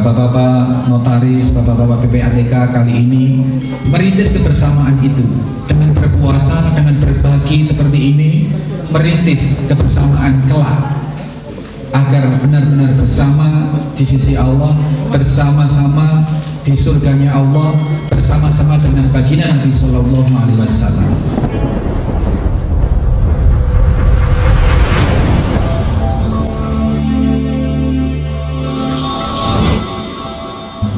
Bapak-bapak notaris, bapak-bapak PPATK kali ini merintis kebersamaan itu dengan berpuasa, dengan berbagi seperti ini, merintis kebersamaan kelak agar benar-benar bersama di sisi Allah, bersama-sama di surganya Allah, bersama-sama dengan baginda Nabi Sallallahu Alaihi Wasallam.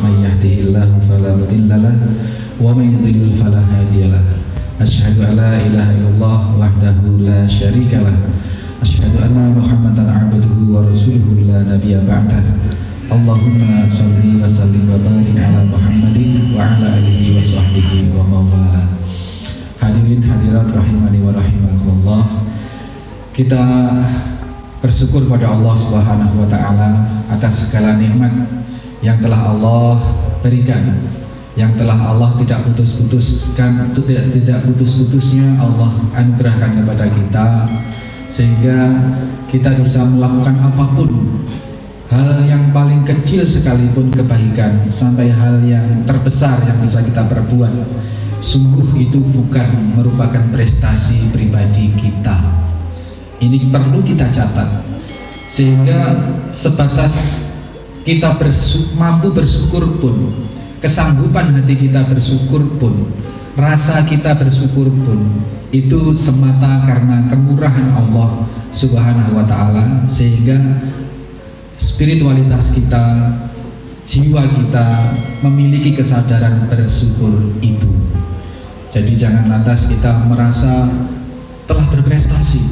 May yahdihillahu fala mudilla lahu wa may yudlil fala hadiya lahu. Asyhadu an la ilaha illallah wahdahu la syarika lahu. Asyhadu anna Muhammadan abduhu wa rasuluhu la nabiyya ba'dah. Allahumma shalli wa sallim wa barik ala Muhammadin wa ala alihi wa sahbihi wa mawala. Hadirin hadirat rahimani wa rahimakumullah. Kita bersyukur pada Allah Subhanahu wa taala atas segala nikmat yang telah Allah berikan, yang telah Allah tidak putus-putuskan, tidak putus-putusnya Allah anugerahkan kepada kita, sehingga kita bisa melakukan apapun, hal yang paling kecil sekalipun kebaikan sampai hal yang terbesar yang bisa kita perbuat. Sungguh itu bukan merupakan prestasi pribadi kita. Ini perlu kita catat, sehingga sebatas kita mampu bersyukur pun, kesanggupan hati kita bersyukur pun, rasa kita bersyukur pun, itu semata karena kemurahan Allah Subhanahu wa ta'ala, sehingga spiritualitas kita, jiwa kita memiliki kesadaran bersyukur itu. Jadi jangan lantas kita merasa telah berprestasi,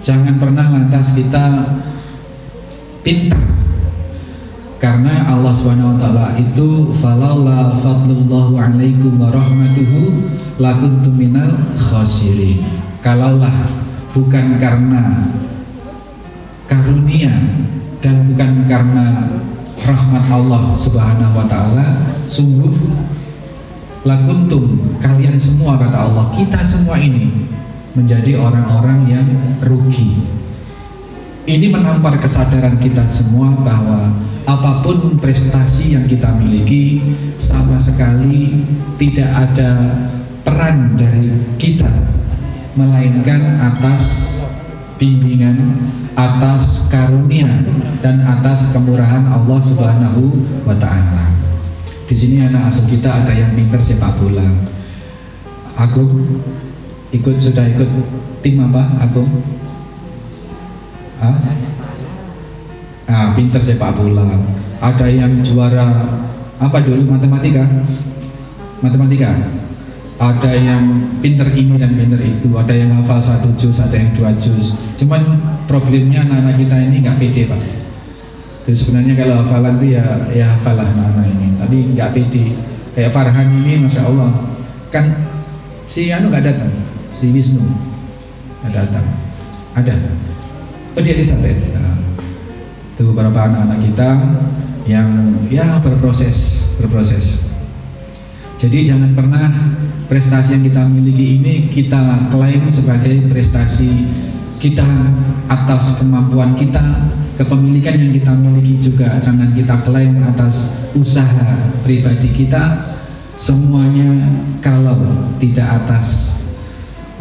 jangan pernah lantas kita pintar, karena Allah Subhanahu wa taala itu falaula fadlullahu alaikum wa rahmatuhu lakuntum minal khasirin. Kalaulah bukan karena karunia dan bukan karena rahmat Allah Subhanahu wa taala, sungguh lakuntum, kalian semua, kata Allah, kita semua ini menjadi orang-orang yang rugi. Ini menampar kesadaran kita semua bahwa apapun prestasi yang kita miliki, sama sekali tidak ada peran dari kita, melainkan atas bimbingan, atas karunia, dan atas kemurahan Allah Subhanahu wa ta'ala. Di sini anak asuh kita ada yang pintar sepak bola. Agung sudah ikut tim apa, Agung? Pintar sepak bola. Ada yang juara apa dulu, matematika. Ada yang pintar ini dan pintar itu. Ada yang hafal 1 juz, ada yang 2 juz. Cuman problemnya anak-anak kita ini nggak pede, Pak. Jadi sebenarnya kalau hafalan itu ya hafalah anak-anak ini, tapi nggak pede. Kayak Farhan ini, masya Allah, kan si Anu nggak datang, si Wisnu nggak datang. Ada. Oh, dia Elizabeth. Itu beberapa anak-anak kita yang ya berproses. Jadi jangan pernah prestasi yang kita miliki ini kita klaim sebagai prestasi kita atas kemampuan kita, kepemilikan yang kita miliki juga jangan kita klaim atas usaha pribadi kita. Semuanya kalau tidak atas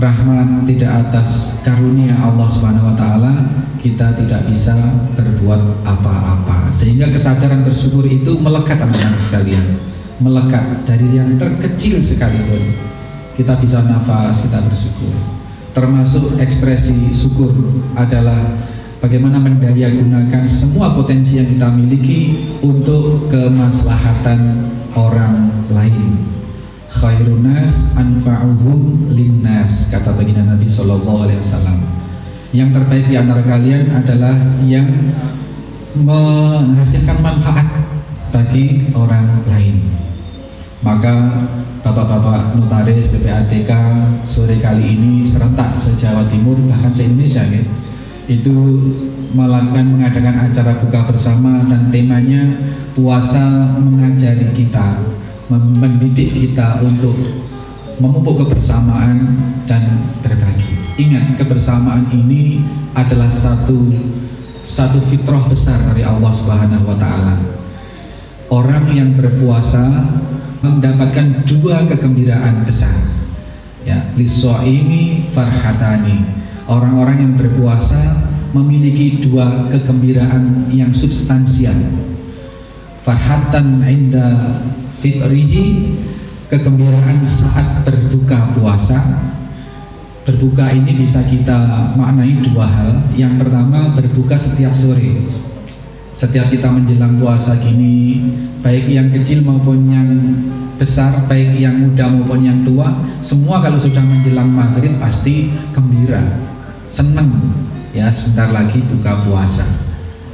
rahmat, tidak atas karunia Allah Subhanahu wa taala, kita tidak bisa berbuat apa-apa. Sehingga kesadaran bersyukur itu melekat, anak-anak sekalian, melekat dari yang terkecil sekalipun. Kita bisa nafas, kita bersyukur. Termasuk ekspresi syukur adalah bagaimana mendaya gunakan semua potensi yang kita miliki untuk kemaslahatan orang lain. Khairun nas anfa'uhum linnas, kata baginda Nabi Sallallahu Alaihi Wasallam. Yang terbaik di antara kalian adalah yang menghasilkan manfaat bagi orang lain. Maka bapak-bapak notaris PPATK sore kali ini serentak se-Jawa Timur, bahkan se-Indonesia ya, itu mengadakan acara buka bersama, dan temanya puasa mengajari kita, mendidik kita untuk memupuk kebersamaan dan berbagi. Ingat, kebersamaan ini adalah satu fitrah besar dari Allah Subhanahu wa taala. orang yang berpuasa mendapatkan dua kegembiraan besar. Ya, lis-shaimi farhatani. Orang-orang yang berpuasa memiliki dua kegembiraan yang substansial. Farhatan inda fitrihi, kegembiraan saat berbuka puasa. Berbuka ini bisa kita maknai dua hal. Yang pertama, berbuka setiap sore. Setiap kita menjelang puasa gini, baik yang kecil maupun yang besar, baik yang muda maupun yang tua, semua kalau sudah menjelang maghrib pasti gembira, senang, ya sebentar lagi buka puasa.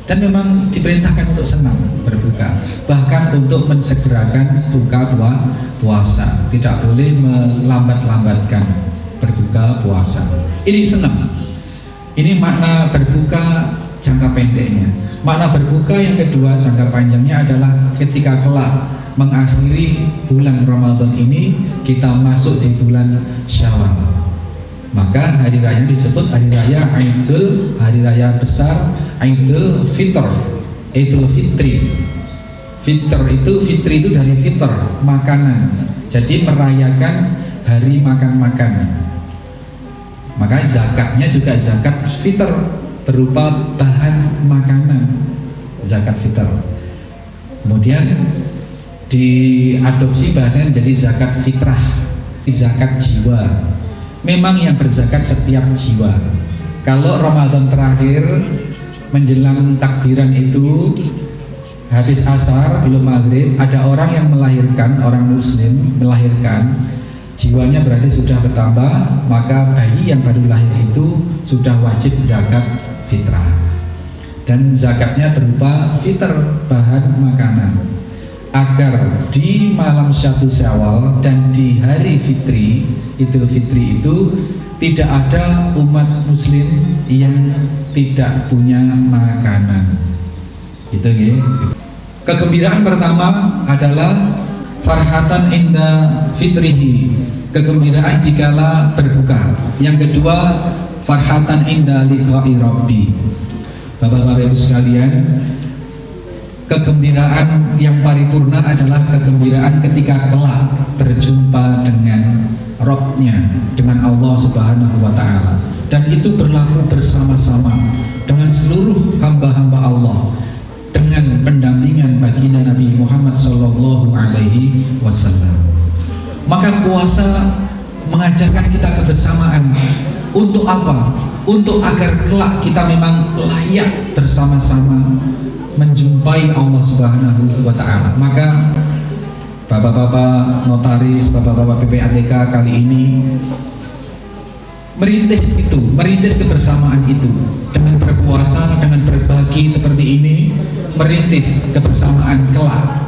Dan memang diperintahkan untuk senang berbuka, bahkan untuk mensegerakan buka puasa, tidak boleh melambat-lambatkan berbuka puasa. Ini senang. Ini makna berbuka jangka pendeknya. Makna berbuka yang kedua jangka panjangnya adalah ketika kelak mengakhiri bulan Ramadan ini, kita masuk di bulan Syawal. Maka hari raya disebut hari raya Idul, hari raya besar Idul Fitr, Idul Fitri. Fitri itu dari fitr, makanan. Jadi merayakan hari makan-makan. Maka zakatnya juga zakat fitr, berupa bahan makanan, zakat fitr. Kemudian diadopsi bahasanya menjadi zakat fitrah, zakat jiwa. Memang yang berzakat setiap jiwa. Kalau Ramadan terakhir menjelang takbiran itu, habis asar belum maghrib, ada orang yang melahirkan, orang muslim melahirkan, jiwanya berarti sudah bertambah, maka bayi yang baru lahir itu sudah wajib zakat fitrah. Dan zakatnya berupa fitr, bahan makanan. Agar di malam 1 Syawal dan di hari fitri, Idul Fitri itu tidak ada umat muslim yang tidak punya makanan. Itu ya. Kegembiraan pertama adalah farhatan inda fitrihi, kegembiraan dikala berbuka. Yang kedua, farhatan inda liqa'i rabbi. Bapak-bapak Ibu sekalian, kegembiraan yang paripurna adalah kegembiraan ketika kelak berjumpa dengan Rabb-nya, dengan Allah Subhanahu wa Ta'ala. Dan itu berlaku bersama-sama dengan seluruh hamba-hamba Allah, dengan pendampingan baginda Nabi Muhammad Sallallahu Alaihi Wasallam. Maka puasa mengajarkan kita kebersamaan. Untuk apa? Untuk agar kelak kita memang layak bersama-sama menjumpai Allah Subhanahu wa Ta'ala. Maka bapak-bapak notaris, bapak-bapak PPATK kali ini merintis itu, merintis kebersamaan itu dengan berpuasa, dengan berbagi seperti ini, merintis kebersamaan kelak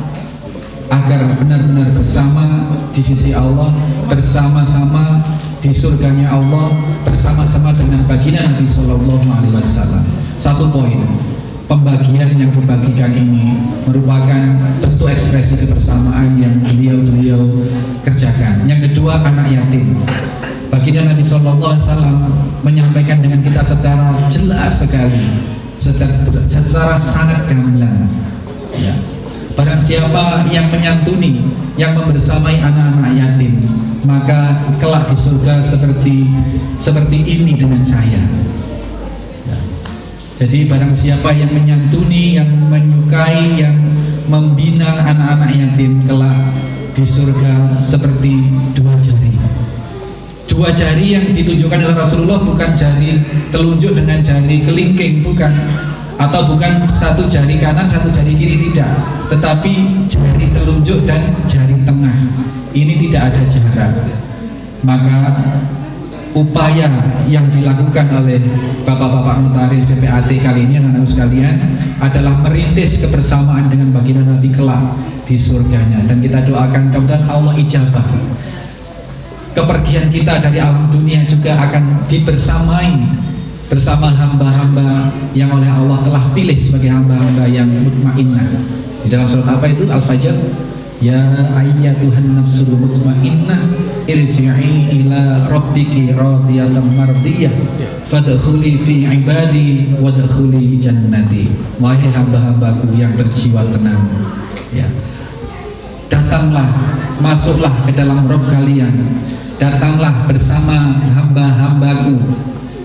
agar benar-benar bersama di sisi Allah, bersama-sama di surganya Allah, bersama-sama dengan baginda Nabi Sallallahu Alaihi Wasallam. Satu poin, pembagian yang dibagikan ini merupakan bentuk ekspresi kebersamaan yang beliau kerjakan. Yang kedua, anak yatim. Baginda Nabi Sallallahu Alaihi Wasallam menyampaikan dengan kita secara jelas sekali, secara sangat gamblang. Ya. Barang siapa yang menyantuni, yang membersamai anak-anak yatim, maka kelak di surga seperti ini dengan saya. Ya. Jadi barang siapa yang menyantuni, yang menyukai, yang membina anak-anak yatim, kelak di surga seperti dua jari. Dua jari yang ditunjukkan oleh Rasulullah bukan jari telunjuk dengan jari kelingking, bukan. Atau bukan satu jari kanan, satu jari kiri, tidak. Tetapi jari telunjuk dan jari tengah. Ini tidak ada jarak. Maka upaya yang dilakukan oleh bapak-bapak notaris PPAT kali ini, anak-anak sekalian, adalah merintis kebersamaan dengan baginda Nabi kelak di surganya. Dan kita doakan mudah-mudahan Allah ijabah. Kepergian kita dari alam dunia juga akan dibersamai bersama hamba-hamba yang oleh Allah telah pilih sebagai hamba-hamba yang mutmainnah. Di dalam surat apa itu? Al-Fajr. Ya ayyatuhan nafsul mutmainnah irji'i ila rabbiki radiyatan mardiyah fadkhuli fi ibadi wadkhuli jannati. Wahai hamba-hambaku yang berjiwa tenang, ya, datanglah, masuklah ke dalam Rabb kalian, datanglah bersama hamba-hambaku,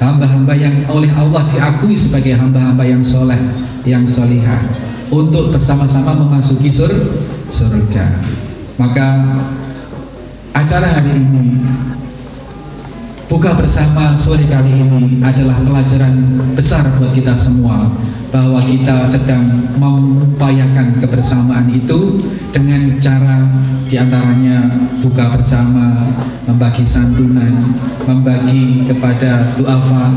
hamba-hamba yang oleh Allah diakui sebagai hamba-hamba yang soleh, yang solihah, untuk bersama-sama memasuki surga. Maka acara hari ini, buka bersama sore kali ini adalah pelajaran besar buat kita semua, bahwa kita sedang mengupayakan kebersamaan itu dengan cara diantaranya buka bersama, membagi santunan, membagi kepada duafa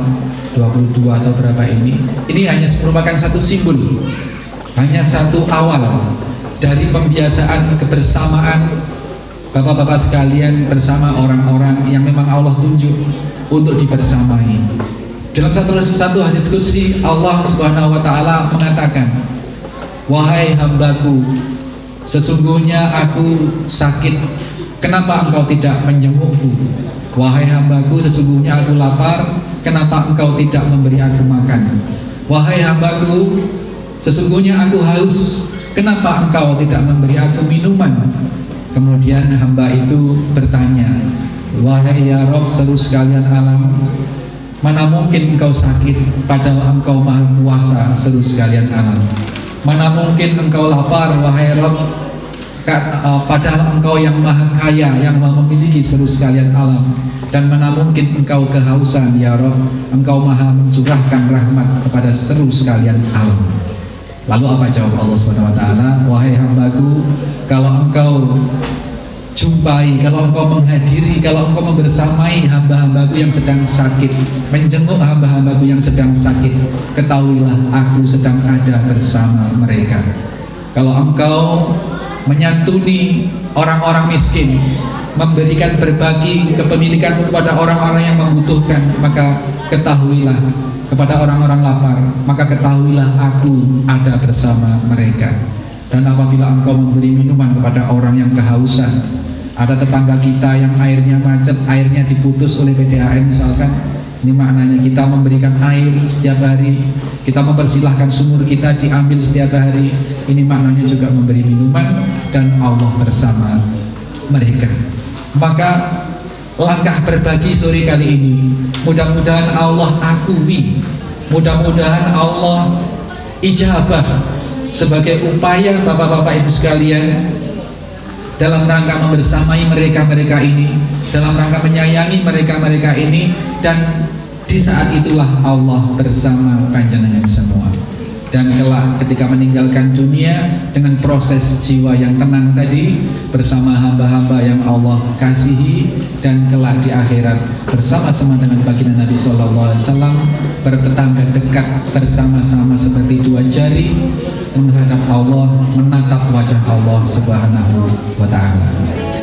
22 atau berapa ini hanya merupakan satu simbol, hanya satu awal dari pembiasaan kebersamaan Bapak-bapak sekalian bersama orang-orang yang memang Allah tunjuk untuk dibersamai. Dalam satu hadits qudsi, Allah Subhanahu wa taala mengatakan, "Wahai hambaku, sesungguhnya aku sakit, kenapa engkau tidak menjengukku? Wahai hambaku, sesungguhnya aku lapar, kenapa engkau tidak memberi aku makan? Wahai hambaku, sesungguhnya aku haus, kenapa engkau tidak memberi aku minuman?" Kemudian hamba itu bertanya, "Wahai ya Rabb seluruh sekalian alam, mana mungkin engkau sakit padahal engkau maha kuasa seluruh sekalian alam? Mana mungkin engkau lapar wahai Rabb padahal engkau yang maha kaya, yang maha memiliki seluruh sekalian alam? Dan mana mungkin engkau kehausan ya Rabb, engkau maha mencurahkan rahmat kepada seluruh sekalian alam?" Lalu apa jawab Allah Subhanahu wa taala? "Wahai hambaku, kalau engkau jumpai, kalau engkau menghadiri, kalau engkau membersamai hamba-hambaku yang sedang sakit, menjenguk hamba-hambaku yang sedang sakit, ketahuilah aku sedang ada bersama mereka. Kalau engkau menyantuni orang-orang miskin, memberikan berbagi kepemilikan kepada orang-orang yang membutuhkan, maka ketahuilah, kepada orang-orang lapar, maka ketahuilah aku ada bersama mereka. Dan apabila engkau memberi minuman kepada orang yang kehausan, ada tetangga kita yang airnya macet, airnya diputus oleh PDAM misalkan, ini maknanya kita memberikan air setiap hari, kita mempersilahkan sumur kita diambil setiap hari, ini maknanya juga memberi minuman, dan Allah bersama mereka. Maka langkah berbagi sore kali ini, mudah-mudahan Allah akui, mudah-mudahan Allah ijabah sebagai upaya bapak-bapak ibu sekalian dalam rangka membersamai mereka-mereka ini, dalam rangka menyayangi mereka-mereka ini, dan di saat itulah Allah bersama panjenengan semua. Dan kelak ketika meninggalkan dunia dengan proses jiwa yang tenang tadi bersama hamba-hamba yang Allah kasihi, dan kelak di akhirat bersama-sama dengan baginda Nabi SAW bertetangga dekat bersama-sama seperti dua jari menghadap Allah, menatap wajah Allah Subhanahu wa ta'ala.